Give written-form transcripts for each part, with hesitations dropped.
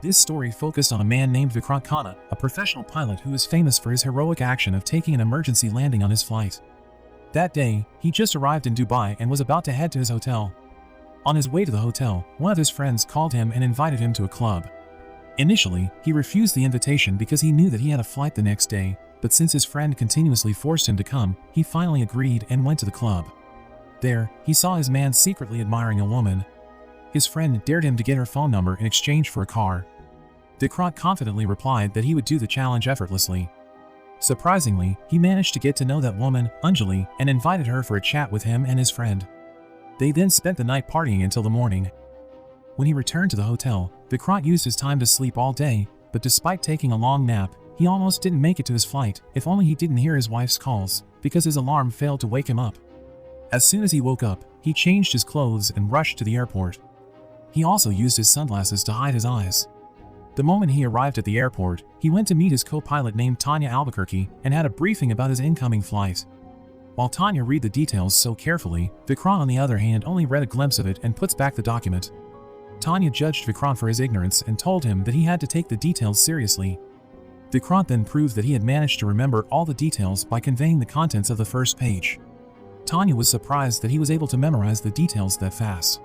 This story focused on a man named Vikrant Khanna, a professional pilot who is famous for his heroic action of taking an emergency landing on his flight. That day, he just arrived in Dubai and was about to head to his hotel. On his way to the hotel, one of his friends called him and invited him to a club. Initially, he refused the invitation because he knew that he had a flight the next day, but since his friend continuously forced him to come, he finally agreed and went to the club. There, he saw his man secretly admiring a woman. His friend dared him to get her phone number in exchange for a car. Vikrant confidently replied that he would do the challenge effortlessly. Surprisingly, he managed to get to know that woman, Anjali, and invited her for a chat with him and his friend. They then spent the night partying until the morning. When he returned to the hotel, Vikrant used his time to sleep all day, but despite taking a long nap, he almost didn't make it to his flight, if only he didn't hear his wife's calls, because his alarm failed to wake him up. As soon as he woke up, he changed his clothes and rushed to the airport. He also used his sunglasses to hide his eyes. The moment he arrived at the airport, he went to meet his co-pilot named Tanya Albuquerque and had a briefing about his incoming flight. While Tanya read the details so carefully, Vikrant on the other hand only read a glimpse of it and puts back the document. Tanya judged Vikrant for his ignorance and told him that he had to take the details seriously. Vikrant then proved that he had managed to remember all the details by conveying the contents of the first page. Tanya was surprised that he was able to memorize the details that fast.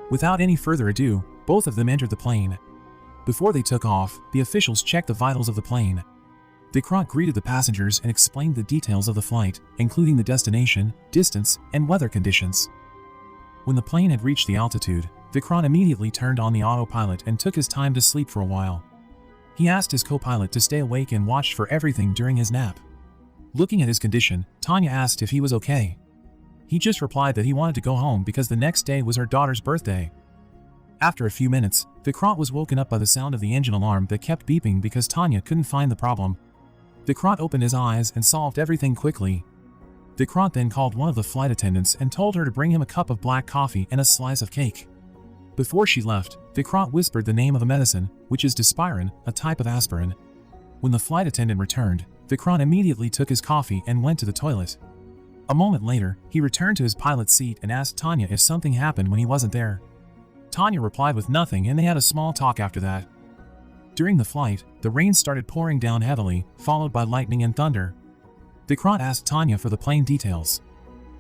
Without any further ado, both of them entered the plane. Before they took off, the officials checked the vitals of the plane. Vikrant greeted the passengers and explained the details of the flight, including the destination, distance, and weather conditions. When the plane had reached the altitude, Vikrant immediately turned on the autopilot and took his time to sleep for a while. He asked his co-pilot to stay awake and watched for everything during his nap. Looking at his condition, Tanya asked if he was okay. He just replied that he wanted to go home because the next day was her daughter's birthday. After a few minutes, Vikrant was woken up by the sound of the engine alarm that kept beeping because Tanya couldn't find the problem. Vikrant opened his eyes and solved everything quickly. Vikrant then called one of the flight attendants and told her to bring him a cup of black coffee and a slice of cake. Before she left, Vikrant whispered the name of the medicine, which is Dispirin, a type of aspirin. When the flight attendant returned, Vikrant immediately took his coffee and went to the toilet. A moment later, he returned to his pilot's seat and asked Tanya if something happened when he wasn't there. Tanya replied with nothing and they had a small talk after that. During the flight, the rain started pouring down heavily, followed by lightning and thunder. Vikrant asked Tanya for the plane details.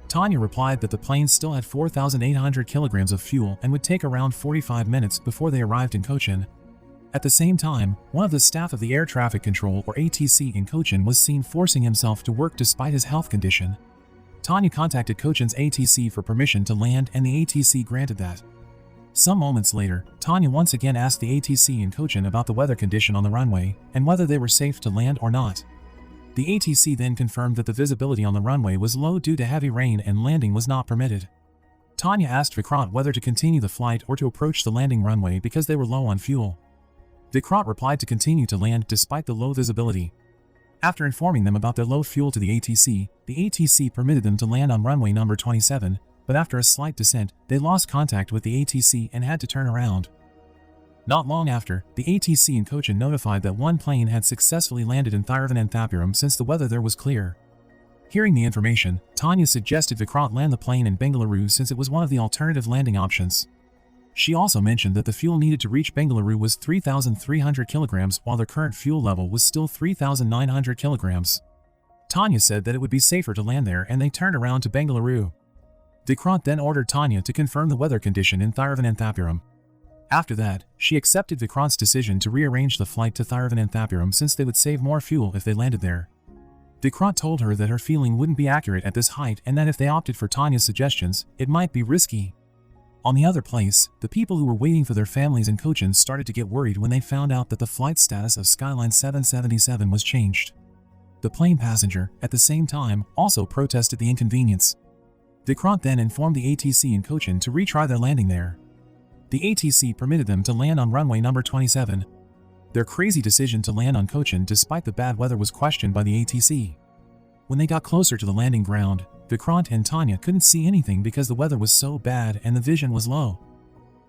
Tanya replied that the plane still had 4,800 kilograms of fuel and would take around 45 minutes before they arrived in Cochin. At the same time, one of the staff of the Air Traffic Control or ATC in Cochin was seen forcing himself to work despite his health condition. Tanya contacted Cochin's ATC for permission to land and the ATC granted that. Some moments later, Tanya once again asked the ATC in Cochin about the weather condition on the runway and whether they were safe to land or not. The ATC then confirmed that the visibility on the runway was low due to heavy rain and landing was not permitted. Tanya asked Vikrant whether to continue the flight or to approach the landing runway because they were low on fuel. Vikrant replied to continue to land despite the low visibility. After informing them about their low fuel to the ATC permitted them to land on runway number 27, but after a slight descent, they lost contact with the ATC and had to turn around. Not long after, the ATC in Cochin notified that one plane had successfully landed in Thiruvananthapuram since the weather there was clear. Hearing the information, Tanya suggested Vikrant land the plane in Bengaluru since it was one of the alternative landing options. She also mentioned that the fuel needed to reach Bengaluru was 3,300 kilograms while their current fuel level was still 3,900 kilograms. Tanya said that it would be safer to land there and they turned around to Bengaluru. Vikrant then ordered Tanya to confirm the weather condition in Thiruvananthapuram. After that, she accepted Vikrant's decision to rearrange the flight to Thiruvananthapuram since they would save more fuel if they landed there. Vikrant told her that her feeling wouldn't be accurate at this height and that if they opted for Tanya's suggestions, it might be risky. On the other place, the people who were waiting for their families in Cochin started to get worried when they found out that the flight status of Skyline 777 was changed. The plane passenger, at the same time, also protested the inconvenience. Vikrant then informed the ATC in Cochin to retry their landing there. The ATC permitted them to land on runway number 27. Their crazy decision to land on Cochin despite the bad weather was questioned by the ATC. When they got closer to the landing ground, Vikrant and Tanya couldn't see anything because the weather was so bad and the vision was low.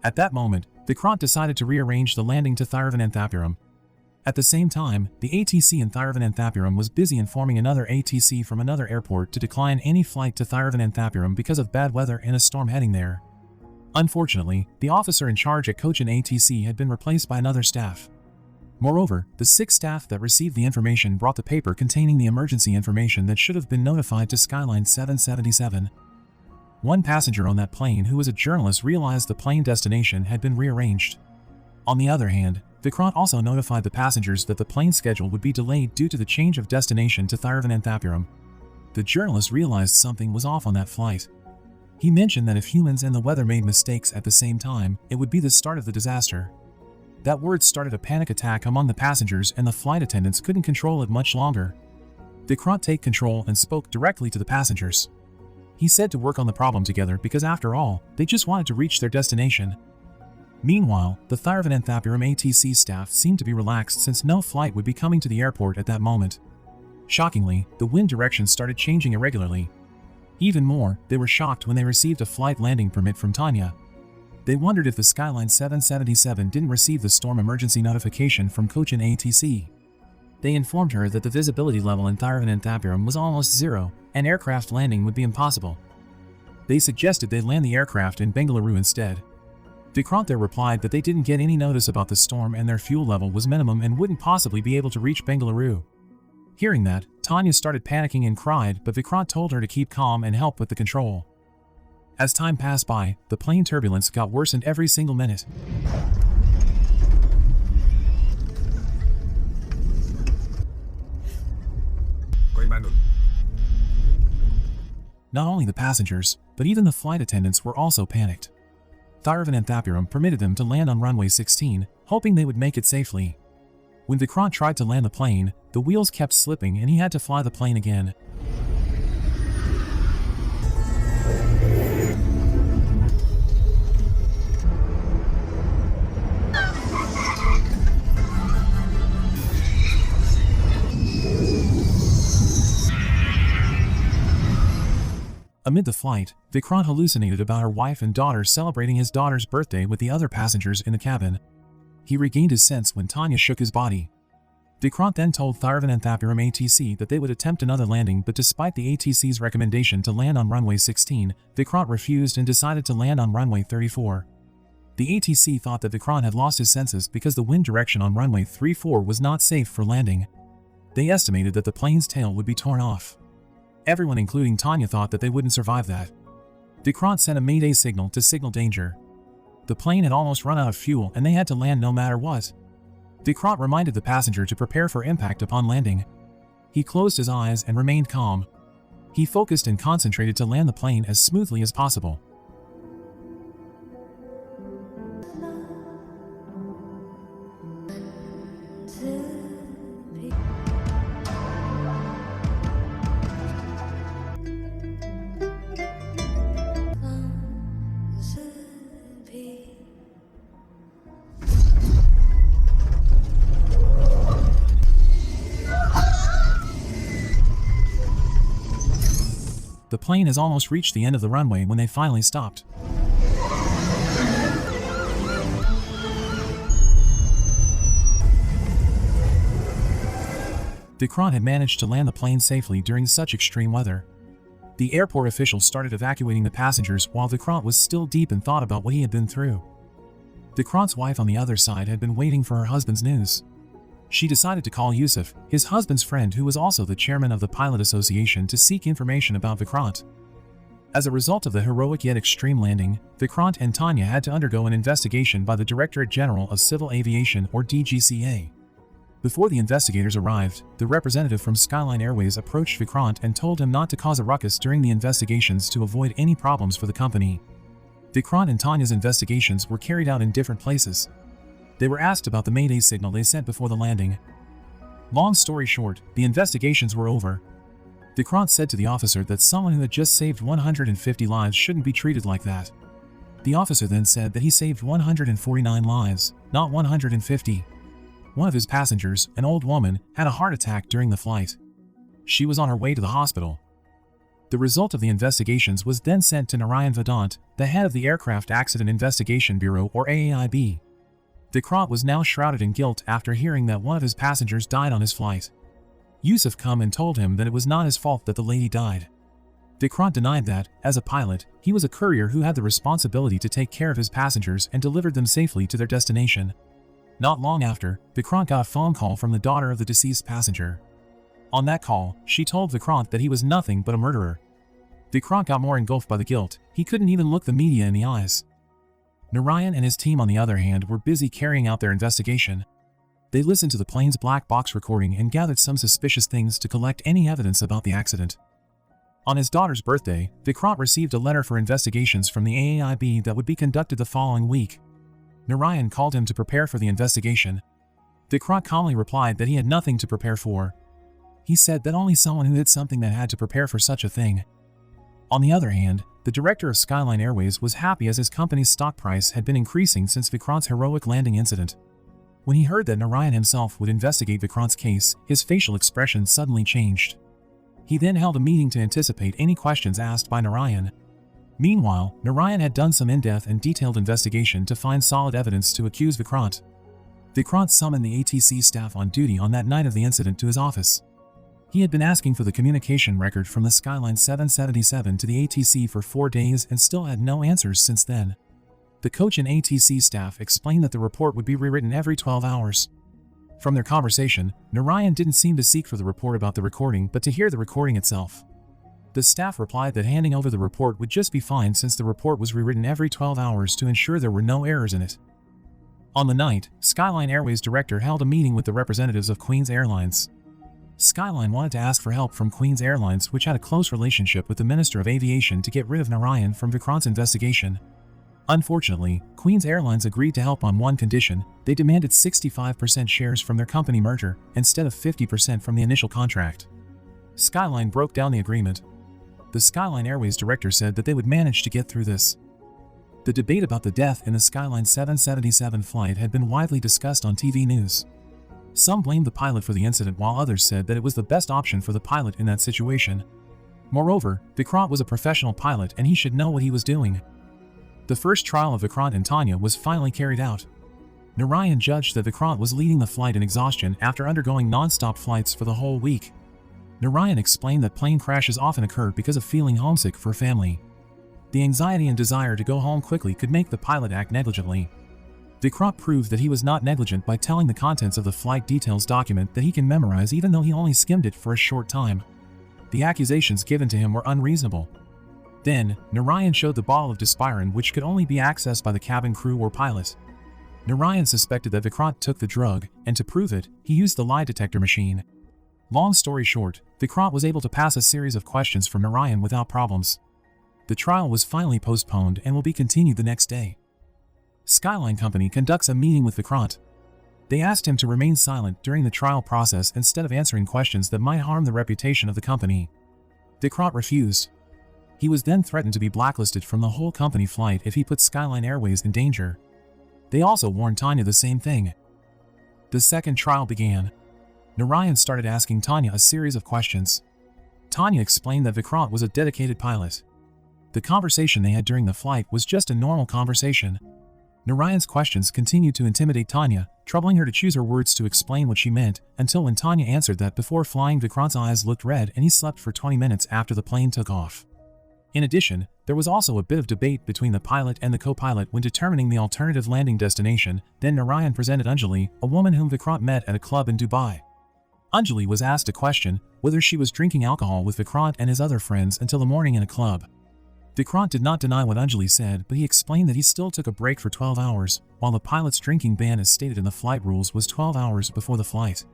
At that moment, Vikrant decided to rearrange the landing to Thiruvananthapuram. At the same time, the ATC in Thiruvananthapuram was busy informing another ATC from another airport to decline any flight to Thiruvananthapuram because of bad weather and a storm heading there. Unfortunately, the officer in charge at Cochin ATC had been replaced by another staff. Moreover, the 6 staff that received the information brought the paper containing the emergency information that should have been notified to Skyline 777. One passenger on that plane who was a journalist realized the plane destination had been rearranged. On the other hand, Vikrant also notified the passengers that the plane schedule would be delayed due to the change of destination to Thiruvananthapuram. The journalist realized something was off on that flight. He mentioned that if humans and the weather made mistakes at the same time, it would be the start of the disaster. That word started a panic attack among the passengers, and the flight attendants couldn't control it much longer. Vikrant took control and spoke directly to the passengers. He said to work on the problem together because after all, they just wanted to reach their destination. Meanwhile, the Thiruvananthapuram ATC staff seemed to be relaxed since no flight would be coming to the airport at that moment. Shockingly, the wind direction started changing irregularly. Even more, they were shocked when they received a flight landing permit from Tanya. They wondered if the Skyline 777 didn't receive the storm emergency notification from Cochin ATC. They informed her that the visibility level in Thiruvananthapuram was almost zero, and aircraft landing would be impossible. They suggested they land the aircraft in Bengaluru instead. Vikrant there replied that they didn't get any notice about the storm and their fuel level was minimum and wouldn't possibly be able to reach Bengaluru. Hearing that, Tanya started panicking and cried, but Vikrant told her to keep calm and help with the control. As time passed by, the plane turbulence got worsened every single minute. Not only the passengers, but even the flight attendants were also panicked. Thiruvananthapuram permitted them to land on runway 16, hoping they would make it safely. When Vikrant tried to land the plane, the wheels kept slipping and he had to fly the plane again. Amid the flight, Vikrant hallucinated about her wife and daughter celebrating his daughter's birthday with the other passengers in the cabin. He regained his sense when Tanya shook his body. Vikrant then told Thiruvananthapuram ATC that they would attempt another landing, but despite the ATC's recommendation to land on runway 16, Vikrant refused and decided to land on runway 34. The ATC thought that Vikrant had lost his senses because the wind direction on runway 34 was not safe for landing. They estimated that the plane's tail would be torn off. Everyone including Tanya thought that they wouldn't survive that. Vikrant sent a mayday signal to signal danger. The plane had almost run out of fuel and they had to land no matter what. Vikrant reminded the passenger to prepare for impact upon landing. He closed his eyes and remained calm. He focused and concentrated to land the plane as smoothly as possible. The plane has almost reached the end of the runway when they finally stopped. Vikrant had managed to land the plane safely during such extreme weather. The airport officials started evacuating the passengers while Vikrant was still deep in thought about what he had been through. Vikrant's wife on the other side had been waiting for her husband's news. She decided to call Yusuf, his husband's friend who was also the chairman of the Pilot Association, to seek information about Vikrant. As a result of the heroic yet extreme landing, Vikrant and Tanya had to undergo an investigation by the Directorate General of Civil Aviation or DGCA. Before the investigators arrived, the representative from Skyline Airways approached Vikrant and told him not to cause a ruckus during the investigations to avoid any problems for the company. Vikrant and Tanya's investigations were carried out in different places. They were asked about the mayday signal they sent before the landing. Long story short, the investigations were over. Vikrant said to the officer that someone who had just saved 150 lives shouldn't be treated like that. The officer then said that he saved 149 lives, not 150. One of his passengers, an old woman, had a heart attack during the flight. She was on her way to the hospital. The result of the investigations was then sent to Narayan Vedant, the head of the Aircraft Accident Investigation Bureau or AAIB. Vikrant was now shrouded in guilt after hearing that one of his passengers died on his flight. Yusuf come and told him that it was not his fault that the lady died. Vikrant denied that, as a pilot, he was a courier who had the responsibility to take care of his passengers and delivered them safely to their destination. Not long after, Vikrant got a phone call from the daughter of the deceased passenger. On that call, she told Vikrant that he was nothing but a murderer. Vikrant got more engulfed by the guilt, he couldn't even look the media in the eyes. Narayan and his team, on the other hand, were busy carrying out their investigation. They listened to the plane's black box recording and gathered some suspicious things to collect any evidence about the accident. On his daughter's birthday, Vikrant received a letter for investigations from the AAIB that would be conducted the following week. Narayan called him to prepare for the investigation. Vikrant calmly replied that he had nothing to prepare for. He said that only someone who did something that had to prepare for such a thing. On the other hand, the director of Skyline Airways was happy as his company's stock price had been increasing since Vikrant's heroic landing incident. When he heard that Narayan himself would investigate Vikrant's case, his facial expression suddenly changed. He then held a meeting to anticipate any questions asked by Narayan. Meanwhile, Narayan had done some in-depth and detailed investigation to find solid evidence to accuse Vikrant. Vikrant summoned the ATC staff on duty on that night of the incident to his office. He had been asking for the communication record from the Skyline 777 to the ATC for 4 days and still had no answers since then. The Cochin ATC staff explained that the report would be rewritten every 12 hours. From their conversation, Narayan didn't seem to seek for the report about the recording but to hear the recording itself. The staff replied that handing over the report would just be fine since the report was rewritten every 12 hours to ensure there were no errors in it. On the night, Skyline Airways director held a meeting with the representatives of Queen's Airlines. Skyline wanted to ask for help from Queen's Airlines, which had a close relationship with the Minister of Aviation, to get rid of Narayan from Vikrant's investigation. Unfortunately, Queen's Airlines agreed to help on one condition: they demanded 65% shares from their company merger, instead of 50% from the initial contract. Skyline broke down the agreement. The Skyline Airways director said that they would manage to get through this. The debate about the death in the Skyline 777 flight had been widely discussed on TV news. Some blamed the pilot for the incident while others said that it was the best option for the pilot in that situation. Moreover, Vikrant was a professional pilot and he should know what he was doing. The first trial of Vikrant and Tanya was finally carried out. Narayan judged that Vikrant was leading the flight in exhaustion after undergoing non-stop flights for the whole week. Narayan explained that plane crashes often occur because of feeling homesick for family. The anxiety and desire to go home quickly could make the pilot act negligently. Vikrant proved that he was not negligent by telling the contents of the flight details document that he can memorize even though he only skimmed it for a short time. The accusations given to him were unreasonable. Then, Narayan showed the bottle of Dispirin, which could only be accessed by the cabin crew or pilot. Narayan suspected that Vikrant took the drug, and to prove it, he used the lie detector machine. Long story short, Vikrant was able to pass a series of questions from Narayan without problems. The trial was finally postponed and will be continued the next day. Skyline Company conducts a meeting with Vikrant. They asked him to remain silent during the trial process instead of answering questions that might harm the reputation of the company. Vikrant refused. He was then threatened to be blacklisted from the whole company flight if he put Skyline Airways in danger. They also warned Tanya the same thing. The second trial began. Narayan started asking Tanya a series of questions. Tanya explained that Vikrant was a dedicated pilot. The conversation they had during the flight was just a normal conversation. Narayan's questions continued to intimidate Tanya, troubling her to choose her words to explain what she meant, until when Tanya answered that before flying Vikrant's eyes looked red and he slept for 20 minutes after the plane took off. In addition, there was also a bit of debate between the pilot and the co-pilot when determining the alternative landing destination. Then Narayan presented Anjali, a woman whom Vikrant met at a club in Dubai. Anjali was asked a question, whether she was drinking alcohol with Vikrant and his other friends until the morning in a club. Vikrant did not deny what Anjali said, but he explained that he still took a break for 12 hours, while the pilot's drinking ban as stated in the flight rules was 12 hours before the flight.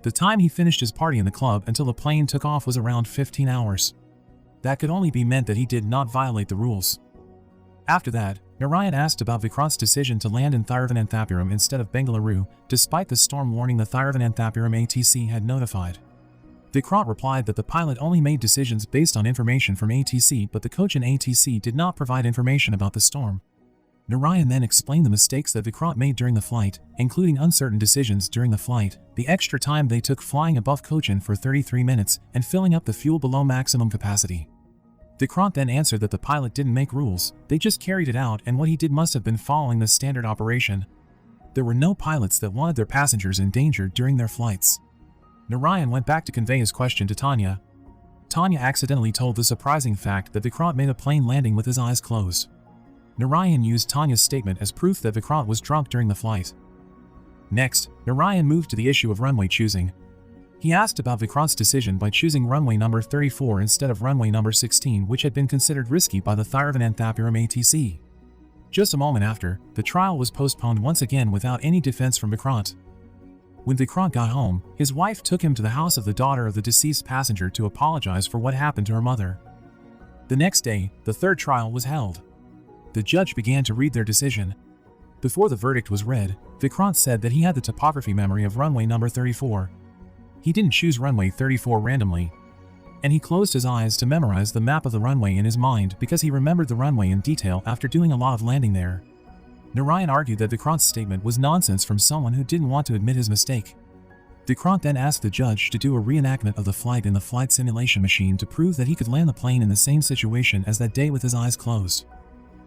The time he finished his party in the club until the plane took off was around 15 hours. That could only be meant that he did not violate the rules. After that, Narayan asked about Vikrant's decision to land in Thiruvananthapuram instead of Bengaluru, despite the storm warning the Thiruvananthapuram ATC had notified. Vikrant replied that the pilot only made decisions based on information from ATC, but the Cochin ATC did not provide information about the storm. Narayan then explained the mistakes that Vikrant made during the flight, including uncertain decisions during the flight, the extra time they took flying above Cochin for 33 minutes, and filling up the fuel below maximum capacity. Vikrant then answered that the pilot didn't make rules, they just carried it out, and what he did must have been following the standard operation. There were no pilots that wanted their passengers endangered during their flights. Narayan went back to convey his question to Tanya. Tanya accidentally told the surprising fact that Vikrant made a plane landing with his eyes closed. Narayan used Tanya's statement as proof that Vikrant was drunk during the flight. Next, Narayan moved to the issue of runway choosing. He asked about Vikrant's decision by choosing runway number 34 instead of runway number 16, which had been considered risky by the Thiruvananthapuram ATC. Just a moment after, the trial was postponed once again without any defense from Vikrant. When Vikrant got home, his wife took him to the house of the daughter of the deceased passenger to apologize for what happened to her mother. The next day, the third trial was held. The judge began to read their decision. Before the verdict was read, Vikrant said that he had the topography memory of runway number 34. He didn't choose runway 34 randomly. And he closed his eyes to memorize the map of the runway in his mind because he remembered the runway in detail after doing a lot of landing there. Narayan argued that Vikrant's statement was nonsense from someone who didn't want to admit his mistake. Vikrant then asked the judge to do a reenactment of the flight in the flight simulation machine to prove that he could land the plane in the same situation as that day with his eyes closed.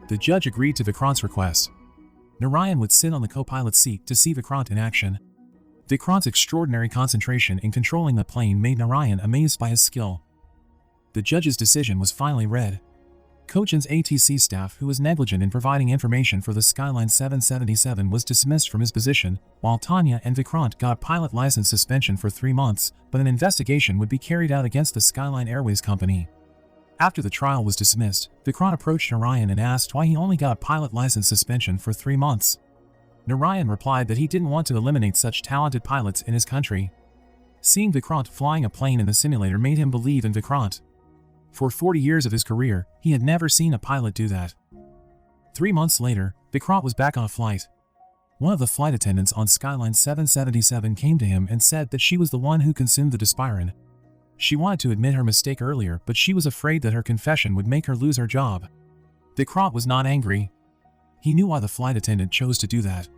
The judge agreed to Vikrant's request. Narayan would sit on the co-pilot's seat to see Vikrant in action. Vikrant's extraordinary concentration in controlling the plane made Narayan amazed by his skill. The judge's decision was finally read. Cochin's ATC staff, who was negligent in providing information for the Skyline 777, was dismissed from his position, while Tanya and Vikrant got pilot license suspension for 3 months, but an investigation would be carried out against the Skyline Airways company. After the trial was dismissed, Vikrant approached Narayan and asked why he only got pilot license suspension for 3 months. Narayan replied that he didn't want to eliminate such talented pilots in his country. Seeing Vikrant flying a plane in the simulator made him believe in Vikrant. For 40 years of his career, he had never seen a pilot do that. 3 months later, Vikrant was back on a flight. One of the flight attendants on Skyline 777 came to him and said that she was the one who consumed the Despirin. She wanted to admit her mistake earlier, but she was afraid that her confession would make her lose her job. Vikrant was not angry. He knew why the flight attendant chose to do that.